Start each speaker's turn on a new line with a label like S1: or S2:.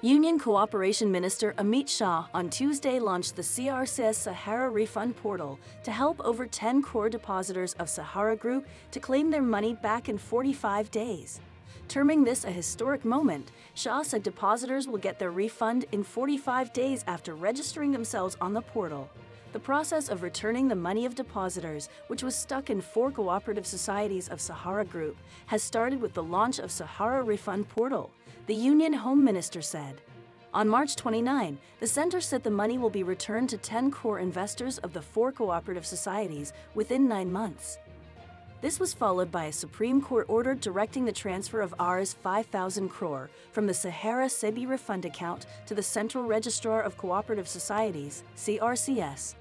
S1: Union Cooperation Minister Amit Shah on Tuesday launched the CRC's Sahara Refund portal to help over 10 crore depositors of Sahara Group to claim their money back in 45 days. Terming this a historic moment, Shah said depositors will get their refund in 45 days after registering themselves on the portal. The process of returning the money of depositors, which was stuck in 4 cooperative societies of Sahara Group, has started with the launch of Sahara Refund portal, the Union Home Minister said. On March 29, the center said the money will be returned to 10 crore investors of the 4 cooperative societies within 9 months. This was followed by a Supreme Court order directing the transfer of Rs 5,000 crore from the Sahara Sebi Refund account to the Central Registrar of Cooperative Societies, CRCS.